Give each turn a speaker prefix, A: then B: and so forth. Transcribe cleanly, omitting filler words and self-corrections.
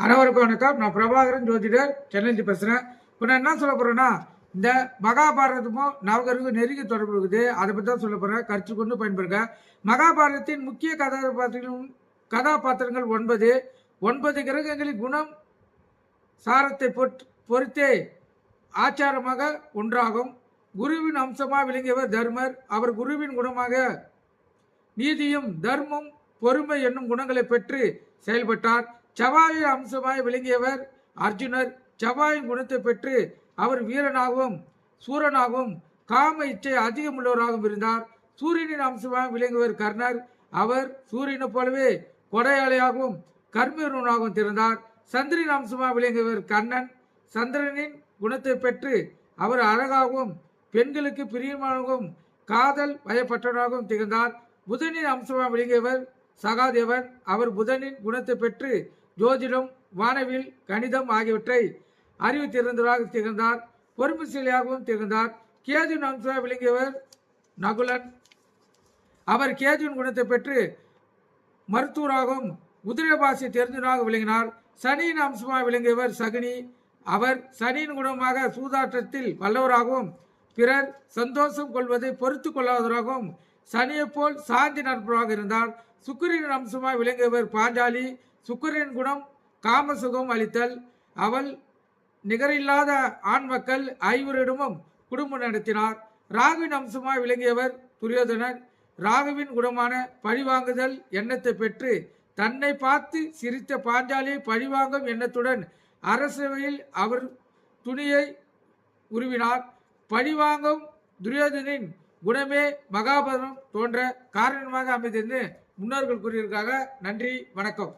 A: அனைவருக்கும் வணக்கம். நான் பிரபாகரன் ஜோதிடர், சென்னையிலிருந்து பேசுகிறேன். இப்போ நான் என்ன சொல்ல போகிறேன்னா, இந்த மகாபாரதமும் நவகருக்கும் நெருங்கி தொடர்பு இருக்குது. அதை பற்றி தான் சொல்ல போகிறேன். கருத்து கொண்டு பயன்பெறுங்க. மகாபாரதத்தின் முக்கிய கதாபாத்திரங்கள் 9. 9 கிரகங்களின் குணம் சாரத்தை பொறுத்தே ஆச்சாரமாக ஒன்றாகும். குருவின் அம்சமாக விளங்கியவர் தர்மர். அவர் குருவின் குணமாக நீதியும் தர்மம் பொறுமை என்னும் குணங்களை பெற்று செயல்பட்டார். செவ்வாயின் அம்சமாய் விளங்கியவர் அர்ஜுனர். செவ்வாயின் குணத்தை பெற்று அவர் வீரனாகவும் சூரனாகவும் காம இச்சை அதிகமுள்ளவராகவும் இருந்தார். சூரியனின் அம்சமாக விளங்கியவர் கர்ணர். அவர் சூரியனை போலவே கொடையாளியாகவும் கர்மீரனாகவும் திறந்தார். சந்திரனின் அம்சமாக விளங்கியவர் கண்ணன். சந்திரனின் குணத்தை பெற்று அவர் அழகாகவும் பெண்களுக்கு பிரியமானவும் காதல் வயப்பட்டவராகவும் திகழ்ந்தார். புதனின் அம்சமாக விளங்கியவர் சகாதேவன். அவர் புதனின் குணத்தை பெற்று ஜோதிடம், வானவில், கணிதம் ஆகியவற்றை அறிவு திறந்தவராக திகழ்ந்தார். பொறுப்புசீலியாகவும் திகழ்ந்தார். கேதுவின் அம்சமாக விளங்கியவர் நகுலன். அவர் கேதுவின் குணத்தை பெற்று மருத்துவராகவும் குதிரை பாசை தெரிந்தவராக விளங்கினார். சனியின் அம்சமாக விளங்கியவர் சகுனி. அவர் சனியின் குணமாக சூதாட்டத்தில் வல்லவராகவும் பிறர் சந்தோஷம் கொள்வதை பொறுத்து கொள்ளாதவராகவும் சனியை போல் சாந்தி நட்பராக இருந்தார். சுக்கிரனின் அம்சமாக விளங்கியவர் பாஞ்சாலி. சுக்கிரனின் குணம் காமசுகம் அளித்தல். அவள் நிகரில்லாத ஆண் மக்கள் 5 குடும்பம் நடத்தினார். ராகுவின் அம்சமாக விளங்கியவர் துரியோதனன். ராகுவின் குணமான பழிவாங்குதல் எண்ணத்தை பெற்று தன்னை பார்த்து சிரித்த பாஞ்சாலியை பழிவாங்கும் எண்ணத்துடன் அரசவையில் அவர் துணியை உருவினார். பழிவாங்கும் துரியோதனின் குணமே மகாபாரதம் தோன்ற காரணமாக அமைந்தது முன்னோர்கள் கூறியிருக்காங்க. நன்றி, வணக்கம்.